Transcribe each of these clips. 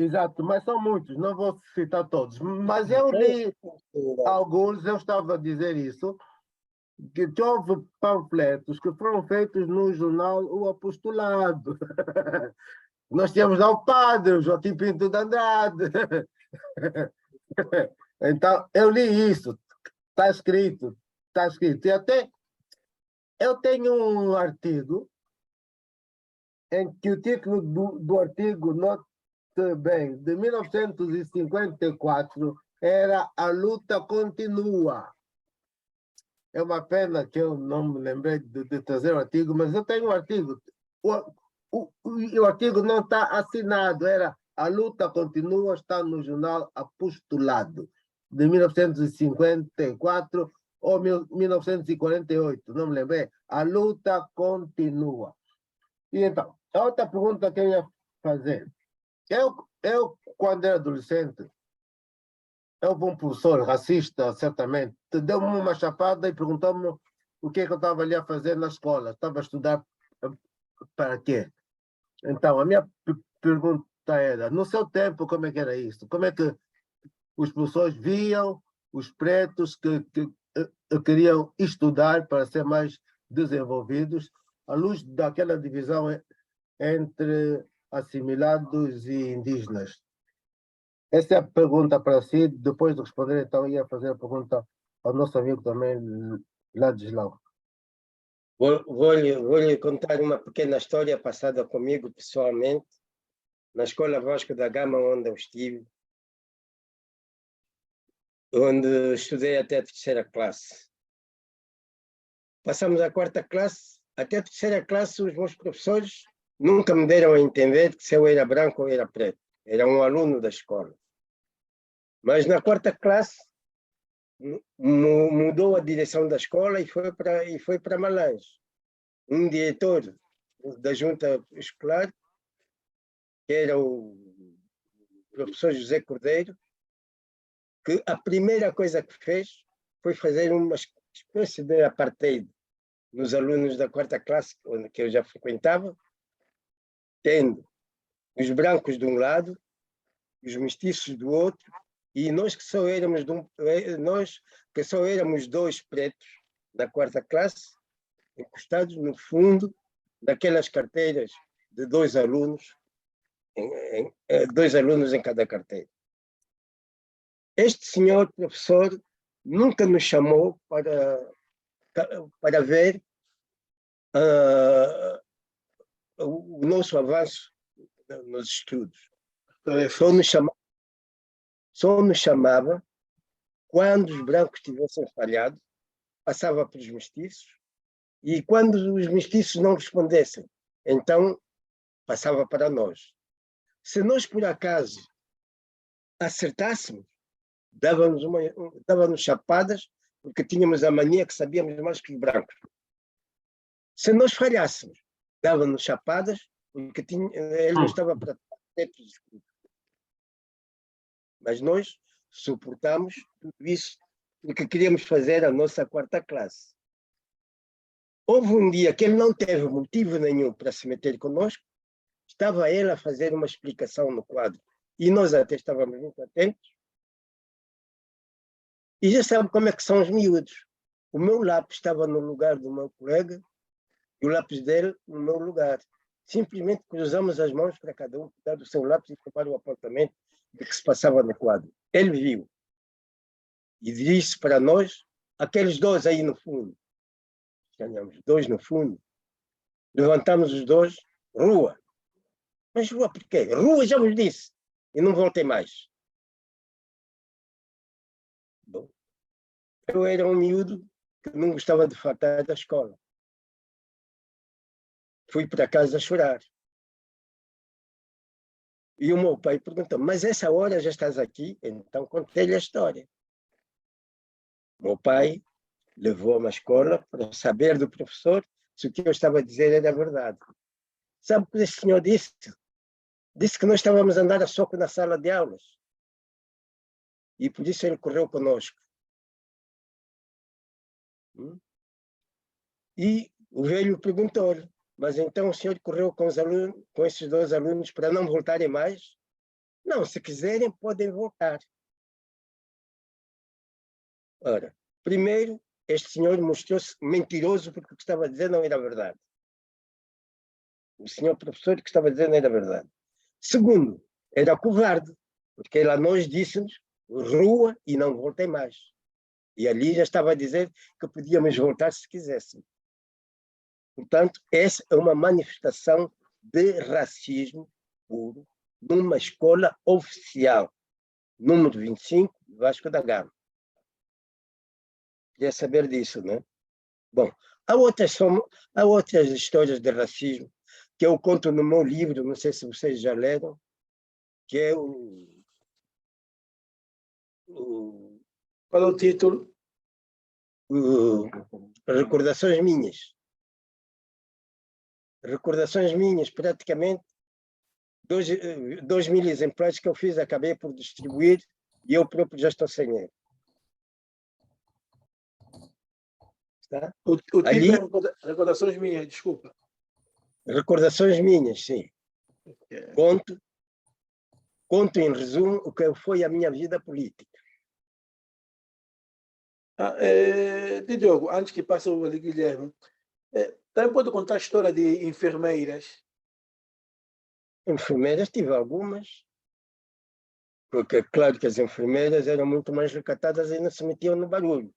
exato, mas são muitos, não vou citar todos. Mas eu li alguns, eu estava a dizer isso, que houve panfletos que foram feitos no jornal O Apostolado. Nós tínhamos lá o padre, o Joaquim Pinto de Andrade. Então, eu li isso, está escrito, está escrito. E até eu tenho um artigo em que o título do artigo, note bem, de 1954, era A Luta Continua. É uma pena que eu não me lembrei de trazer o artigo, mas eu tenho um artigo. O artigo não está assinado, era A Luta Continua, está no jornal Apostolado, de 1954 ou 1948, não me lembrei. A Luta Continua. E então, a outra pergunta que eu ia fazer. Quando era adolescente, houve um professor racista, certamente, que deu-me uma chapada e perguntou-me o que é que eu estava ali a fazer na escola. Estava a estudar para quê? Então, a minha pergunta era, no seu tempo, como é que era isso? Como é que os professores viam os pretos que queriam estudar para ser mais desenvolvidos, à luz daquela divisão entre assimilados e indígenas? Essa é a pergunta para si. Depois de responder, então, ia fazer a pergunta ao nosso amigo também, Ladislau. Vou-lhe contar uma pequena história passada comigo pessoalmente, na Escola Vasco da Gama, onde eu estive, onde estudei até a terceira classe. Passamos a quarta classe, até a terceira classe os meus professores nunca me deram a entender que se eu era branco ou era preto. Era um aluno da escola. Mas na quarta classe mudou a direção da escola e foi para Malange. Um diretor da junta escolar, que era o professor José Cordeiro, que a primeira coisa que fez foi fazer uma espécie de apartheid nos alunos da quarta classe, que eu já frequentava, tendo os brancos de um lado, os mestiços do outro, e nós que só éramos dois pretos da quarta classe, encostados no fundo daquelas carteiras de dois alunos em cada carteira. Este senhor professor nunca nos chamou para ver o nosso avanço nos estudos. Só nos chamava quando os brancos tivessem falhado, passava para os mestiços, e quando os mestiços não respondessem, então passava para nós. Se nós, por acaso, acertássemos, dava-nos chapadas, porque tínhamos a mania que sabíamos mais que os brancos. Se nós falhássemos, dava-nos chapadas, porque ele não estava para dentro dos escuros. Mas nós suportamos tudo isso porque queríamos fazer a nossa quarta classe. Houve um dia que ele não teve motivo nenhum para se meter conosco, estava ele a fazer uma explicação no quadro, e nós até estávamos muito atentos, e já sabe como é que são os miúdos. O meu lápis estava no lugar do meu colega, e o lápis dele no meu lugar. Simplesmente cruzamos as mãos para cada um cuidar do seu lápis e ocupar o apontamento do que se passava no quadro. Ele viu e disse para nós, aqueles dois aí no fundo, ganhamos dois no fundo, levantamos os dois, rua. Mas rua por quê? Rua já vos disse, e não voltei mais. Bom, eu era um miúdo que não gostava de faltar da escola. Fui para casa a chorar. E o meu pai perguntou, mas essa hora já estás aqui? Então contei-lhe a história. O meu pai levou-me à escola para saber do professor se o que eu estava a dizer era verdade. Sabe o que esse senhor disse? Disse que nós estávamos a andar a soco na sala de aulas. E por isso ele correu conosco. E o velho perguntou-lhe, mas então o senhor correu com esses dois alunos para não voltarem mais? Não, se quiserem, podem voltar. Ora, primeiro, este senhor mostrou-se mentiroso porque o que estava a dizer não era verdade. O senhor professor que estava a dizer não era verdade. Segundo, era covarde, porque ele a nós disse-nos rua e não voltei mais. E ali já estava a dizer que podíamos voltar se quiséssemos. Portanto, essa é uma manifestação de racismo puro numa escola oficial, número 25, Vasco da Gama. Queria saber disso, né? Bom, há outras histórias de racismo que eu conto no meu livro, não sei se vocês já leram, que é Qual é o título? Recordações Minhas. Recordações Minhas, praticamente 2.000 exemplares que eu fiz, acabei por distribuir e eu próprio já estou sem ele. Tá? O título Ali, é Recordações Minhas, desculpa. Recordações Minhas, sim. Okay. Conto em resumo o que foi a minha vida política. Diogo, antes que passe o Guilherme, também pode contar a história de enfermeiras? Enfermeiras, tive algumas, porque é claro que as enfermeiras eram muito mais recatadas e não se metiam no barulho.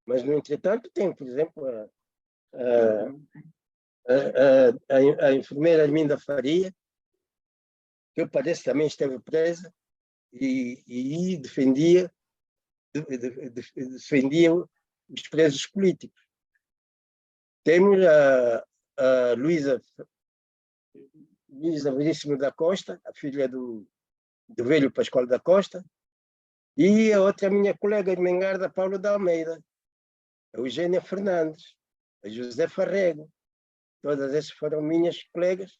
Mas, no entretanto, tem, por exemplo, a enfermeira Arminda Faria, que parece também esteve presa e defendia os presos políticos. Temos a Luísa Veríssimo da Costa, a filha do velho Pascoal da Costa, e a outra minha colega de Mengarda, Paulo da Almeida, a Eugênia Fernandes, a José Farrego. Todas essas foram minhas colegas,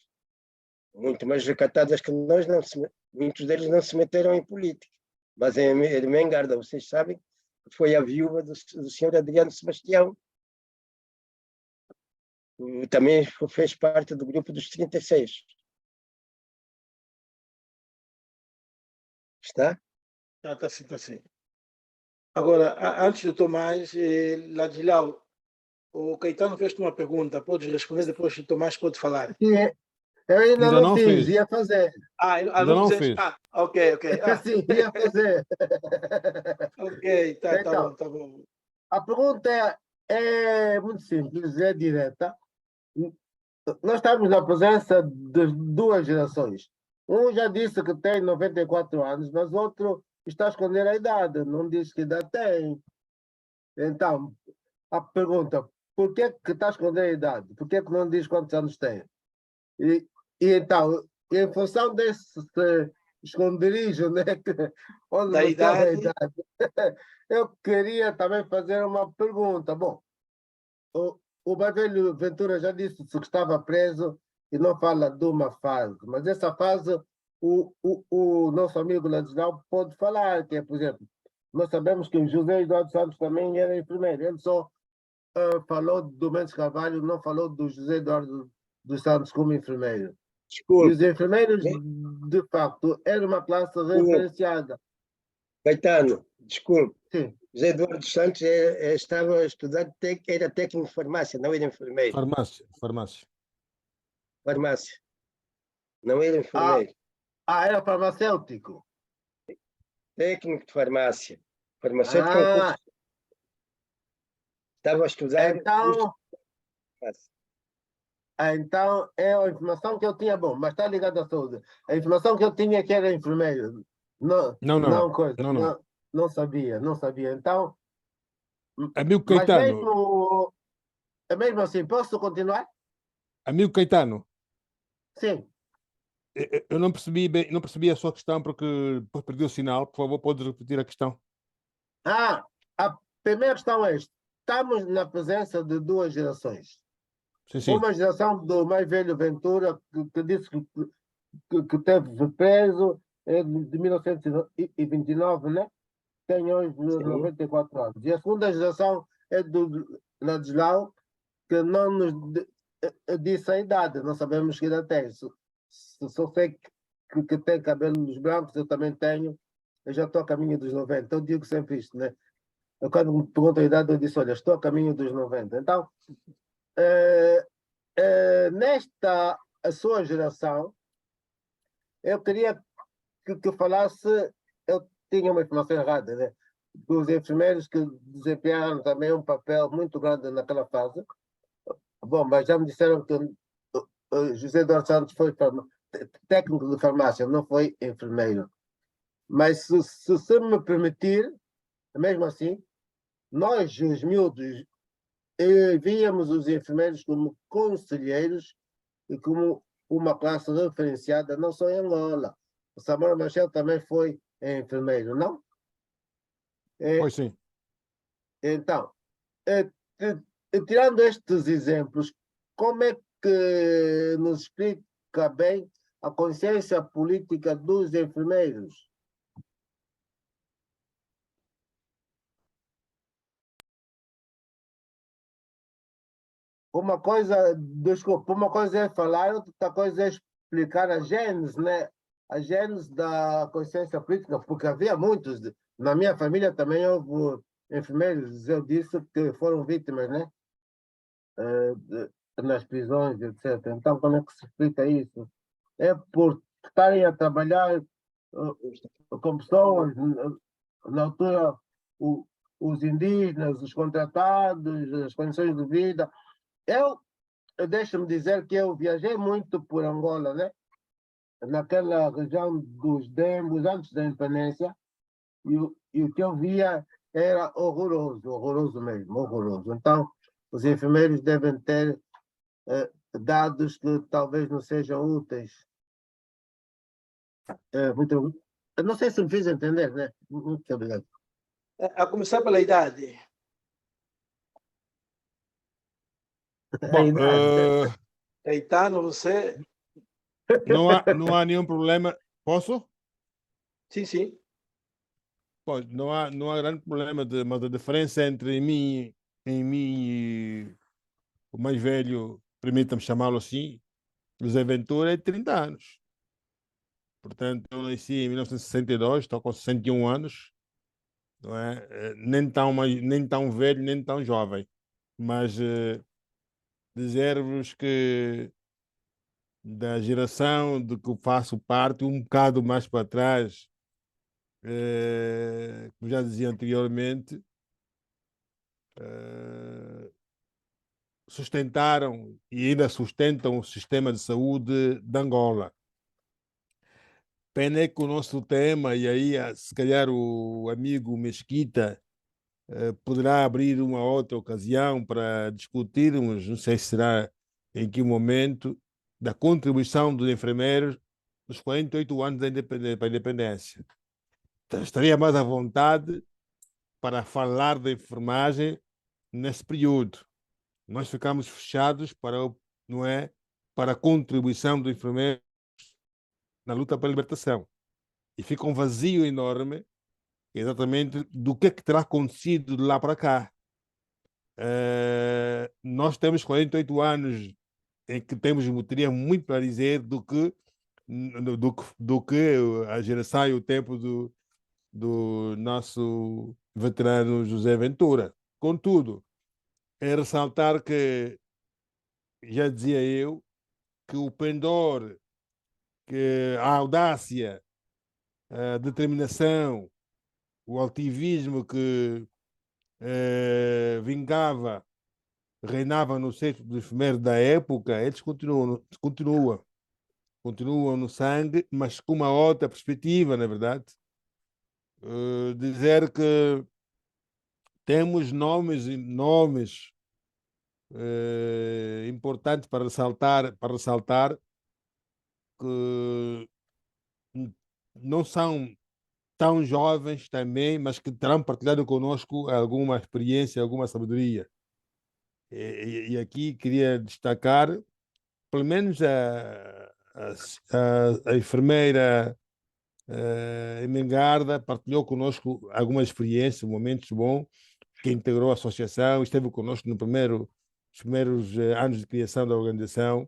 muito mais recatadas que nós, muitos deles não se meteram em política. Mas em Mengarda, vocês sabem, que foi a viúva do senhor Adriano Sebastião, também fez parte do grupo dos 36. Está? Está sim, está sim. Agora, antes do Tomás, Ladislau, o Caetano fez-te uma pergunta, podes responder, depois o Tomás pode falar. Eu ainda Ainda não não fiz, fez. ia fazer. Ainda não não fizeste? fez. Ok. Sim, ia fazer. Ok, tá Então, bom, tá bom. a pergunta é muito simples, é direta. Nós estamos na presença de duas gerações. Um já disse que tem 94 anos, mas outro está a esconder a idade, não diz que idade tem. Então, a pergunta, por que está a esconder a idade? Por que não diz quantos anos tem? E então, em função desse esconderijo, né, onde Da você sabe a idade, idade, eu queria também fazer uma pergunta. Bom, o Bavelho Ventura já disse que estava preso e não fala de uma fase, mas essa fase o nosso amigo Ladislau pode falar, que é, por exemplo, nós sabemos que o José Eduardo Santos também era enfermeiro, ele só falou do Mendes Carvalho, não falou do José Eduardo dos Santos como enfermeiro. E Desculpe, os enfermeiros, de facto, era uma classe referenciada. Caetano, desculpe. Sim. José Eduardo Santos estava a estudar, era técnico de farmácia, não era enfermeiro. Farmácia. Farmácia. Não era enfermeiro. Era farmacêutico. Técnico de farmácia. Farmacêutico é um curso. Estava a estudar. Então, é a informação que eu tinha, bom, mas está ligado à saúde. A informação que eu tinha é que era enfermeiro. Não sabia. Então, Amigo mas Caetano. mesmo assim, posso continuar? Amigo Caetano. Sim. Eu não percebi a sua questão porque depois perdi o sinal. Por favor, pode repetir a questão. A primeira questão é: estamos na presença de duas gerações. Sim. Uma geração do mais velho Ventura, que disse que teve preso de 1929, né? Tem hoje 94 anos. E a segunda geração é do Ladislau, que não nos disse a idade, não sabemos que idade tem. Só sei que tem cabelos brancos, eu também tenho. Eu já estou a caminho dos 90. Eu digo sempre isto, né? Eu, quando me perguntam a idade, eu disse, olha, estou a caminho dos 90. Então, nesta a sua geração, eu queria que falasse, eu tinha uma informação errada, né? Dos enfermeiros que desempenharam também um papel muito grande naquela fase. Bom, mas já me disseram que José Eduardo Santos foi técnico de farmácia, não foi enfermeiro. Mas se me permitir, mesmo assim, nós, os miúdos, víamos os enfermeiros como conselheiros e como uma classe referenciada, não só em Angola. O Samuel Machel também foi enfermeiro, não? Pois sim. Então, tirando estes exemplos, como é que nos explica bem a consciência política dos enfermeiros? Uma coisa, desculpa, uma coisa é falar, outra coisa é explicar a gênese, né? A gênese da consciência política, porque havia muitos, na minha família também houve enfermeiros, eu disse que foram vítimas, né? Nas prisões, etc. Então, como é que se explica isso? É por estarem a trabalhar com pessoas, na altura, os indígenas, os contratados, as condições de vida. Deixa-me dizer que eu viajei muito por Angola, né? Naquela região dos Dembos, antes da independência, e o que eu via era horroroso, horroroso mesmo, horroroso. Então, os enfermeiros devem ter dados que talvez não sejam úteis. Muito, eu não sei se me fiz entender, né? Muito obrigado. A começar pela idade. Bom, Caetano, você... não há nenhum problema. Posso? Sim, sim. Pois, não há grande problema, mas a diferença entre mim e o mais velho, permita-me chamá-lo assim, José Ventura, é de 30 anos. Portanto, eu nasci em 1962, estou com 61 anos, não é? Nem tão velho, nem tão jovem. Mas dizer-vos que da geração de que eu faço parte, um bocado mais para trás, como já dizia anteriormente, sustentaram e ainda sustentam o sistema de saúde de Angola. Pena é que o nosso tema, e aí se calhar o amigo Mesquita poderá abrir uma outra ocasião para discutirmos, não sei se será em que momento, da contribuição dos enfermeiros nos 48 anos para a independência. Então, estaria mais à vontade para falar da enfermagem nesse período. Nós ficamos fechados não é, para a contribuição do enfermeiro na luta pela libertação. E fica um vazio enorme, exatamente, do que terá acontecido de lá para cá. Nós temos 48 anos em que teria muito para dizer do que a geração e o tempo do nosso veterano José Ventura. Contudo, é ressaltar que, já dizia eu, que o pendor, que a audácia, a determinação, o altivismo que vingava, reinava no seio do enfermeiro da época, eles continuam no sangue, mas com uma outra perspectiva, na verdade. Dizer que temos nomes importantes para ressaltar que não são tão jovens também, mas que terão partilhado conosco alguma experiência, alguma sabedoria. E aqui queria destacar, pelo menos, a enfermeira Emengarda partilhou conosco algumas experiências, momentos bons, que integrou a associação, esteve conosco nos primeiros anos de criação da organização.